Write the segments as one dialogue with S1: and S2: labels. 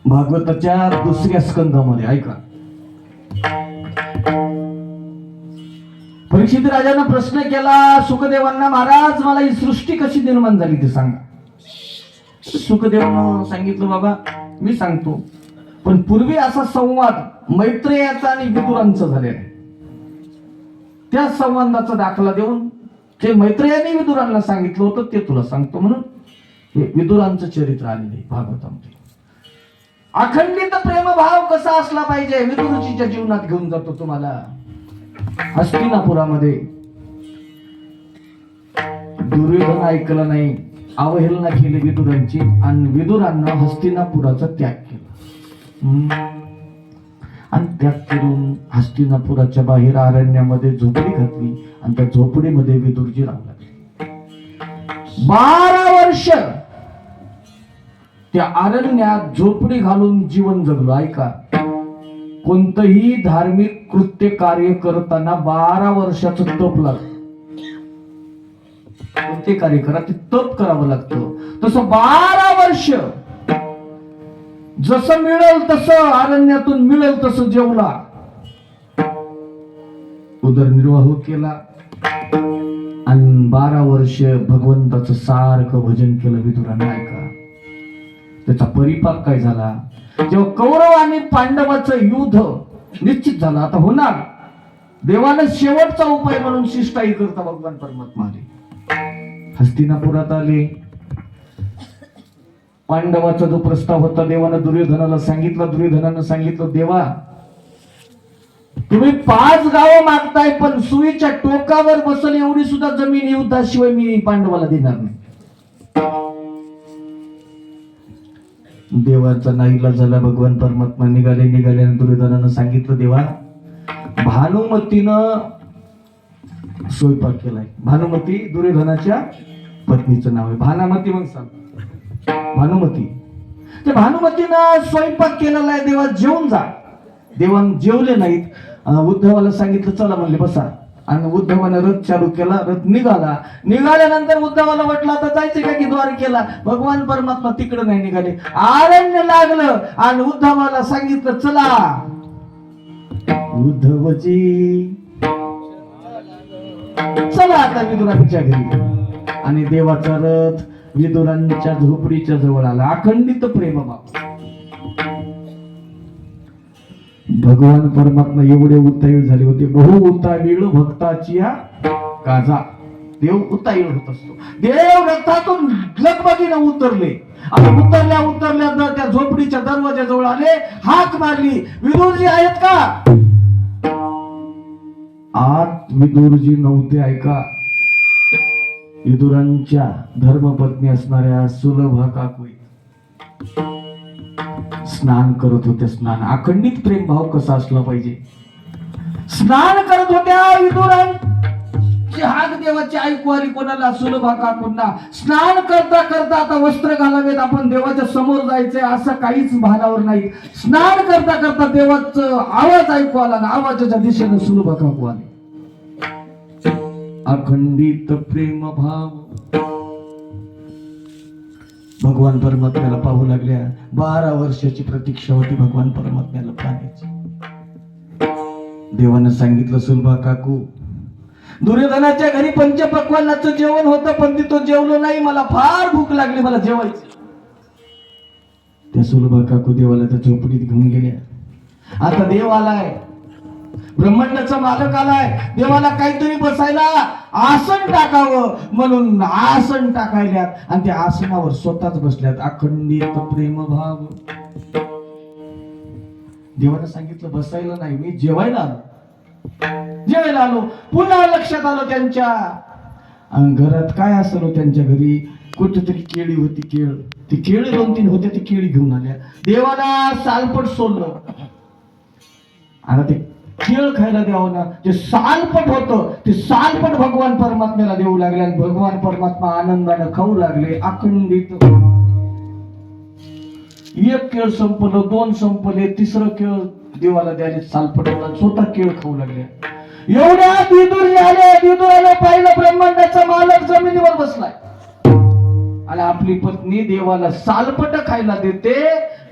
S1: भागवताच्या दुसऱ्या स्कंदामध्ये ऐका, परीक्षित राजानं प्रश्न केला सुखदेवांना, महाराज मला ही सृष्टी कशी निर्माण झाली ते सांगा. सुखदेवानं सांगितलं, बाबा मी सांगतो, पण पूर्वी असा संवाद मैत्रेयाचा आणि विदुरांचा झालेला आहे. त्या संवादाचा दाखला देऊन जे मैत्रेयाने विदुरांना सांगितलं होतं ते तुला सांगतो, म्हणून हे विदुरांचं चरित्र आलेलं आहे भागवतामध्ये. अखंडित प्रेमभाव कसा असला पाहिजे विदुरजीच्या जीवनात घेऊन जातो तुम्हाला. हस्तिनापुरामध्ये दुर्योधन ऐकलं नाही, अवहेलना केली विदुरांची आणि विदुरांना हस्तिनापुराचा त्याग केला. आणि त्याग करून हस्तिनापुराच्या बाहेर अरण्यामध्ये झोपडी घातली आणि त्या झोपडीमध्ये विदुरजी राहू लागले. 12 वर्ष त्या अरण्यात झोपडी घालून जीवन जगलो. ऐका, कोणतंही धार्मिक कृत्य कार्य करताना 12 वर्षाचं तप लागतं. कोणते कार्य करा ते तप करावं लागतं. तसं 12 वर्ष जसं मिळेल तसं अरण्यातून मिळेल तसं जेवला, उदरनिर्वाह केला आणि 12 वर्ष भगवंताचं सारखं भजन केलं विदुराने. ऐका, त्याचा परिपाक काय झाला, जेव्हा कौरव आणि पांडवाचं युद्ध निश्चित झालं, आता होणार, देवानं शेवटचा उपाय म्हणून शिष्टाई करता भगवान परमात्मा आले. हस्तिनापुरात आले. पांडवाचा जो प्रस्ताव होता देवानं दुर्योधनाला सांगितलं. दुर्योधनानं सांगितलं, देवा तुम्ही 5 गावं मागताय, पण सुईच्या टोकावर बसल एवढी सुद्धा जमीन युद्धाशिवाय मी पांडवाला देणार नाही. देवाचा नाईलाज झाला. भगवान परमात्मा निघाले. दुर्योधनानं सांगितलं, देवा भानुमतीनं स्वयंपाक केलाय. भानुमती दुर्योधनाच्या पत्नीचं नाव आहे. भानामती मग सांग, भानुमती. ते भानुमतीनं स्वयंपाक केलेला आहे, देवा जेवून जा. देवान जेवले नाहीत. उद्धवाला सांगितलं, चला म्हणले बसा. आणि उद्धवानं रथ चालू केला. रथ निघाल्यानंतर उद्धवाला वाटलं आता जायचं का की द्वारकेला. भगवान परमात्मा तिकडे नाही निघाले, अरण्य लागलं आणि उद्धवाला सांगितलं, चला उद्धवजी चला आता विदुरांच्या घरी. आणि देवाचा रथ विदुरांच्या झोपडीच्या जवळ आला. अखंडित प्रेमभाव. भगवान परमात्मा एवढे उतावीळ झाले होते. बहु उतावीळ भक्ताची काजा. देव उतावीळ होत असतो. देव रथातून लगबगीनं उतरले आणि उतरल्या त्या झोपडीच्या दरवाजाजवळ आले. हाक मारली, विदुरजी आहेत का? आत विदुरजी नव्हते. ऐका, विदुरांच्या धर्मपत्नी असणाऱ्या सुलभा काकू स्नान करत होत्या. स्नान, अखंडित प्रेम भाव कसा असला पाहिजे. स्नान करत होत्या. विदुरांची हाक देवाची ऐकू आली. कोणाला? सुलभा काकूंना. स्नान करता करता आता वस्त्र घालावेत, आपण देवाच्या समोर जायचंय असं काहीच भानावर नाही. स्नान करता करता देवाचा आवाज ऐकू आला ना, आवाजाच्या दिशेने सुलभा काकू आली. अखंडित प्रेम भाव. भगवान परमात्म्याला पाहू लागल्या. 12 वर्षाची प्रतीक्षा होती भगवान परमात्म्याला पाहण्याची. देवानं सांगितलं, सुलभा काकू दुर्योधनाच्या घरी पंचपक्वान्नाचं जेवण होतं, पण तो जेवलो नाही, मला फार भूक लागली, मला जेवायचं. त्या सुलभा काकू देवाला त्या झोपडीत घेऊन गेल्या. आता देव आलाय, ब्रह्मांडाचा मालक आलाय, देवाला काहीतरी बसायला आसन टाकावं म्हणून आसन टाकायल्यात आणि त्या आसनावर स्वतःच बसल्यात. अखंडित प्रेमभाव. देवानं सांगितलं, बसायला नाही, मी जेवायला आलो. पुन्हा लक्षात आलं त्यांच्या घरात काय असेल. त्यांच्या घरी कुठेतरी केळी होती. ती केळी 2-3 होत्या, ती केळी घेऊन आल्या. देवाला सालपट सोडलं. आता ते केळ खायला द्यावं ना, जे सालपट होतं ते सालपट भगवान परमात्म्याला देऊ लागले आणि भगवान परमात्मा आनंदाने खाऊ लागले. अखंडित. 1 केळ संपलं, 2 संपले, 3रं केळ देवाला द्यायला सालपट होता, स्वतः केळ खाऊ लागले. एवढ्या विदुराला पाहिलं ब्रह्मांडाचा मालक जमिनीवर बसलाय आणि आपली पत्नी देवाला सालपट खायला देते.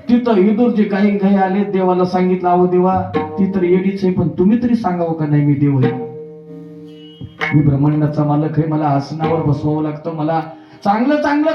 S1: तिथं विदुरजी काही काही आले, देवाला सांगितलं, अहो देवा ती तर येडीच आहे, पण तुम्ही तरी सांगावं का नाही मी देव आहे, मी ब्रह्मांडाचा मालक आहे, मला आसनावर बसवावं लागतं, मला चांगलं चांगलं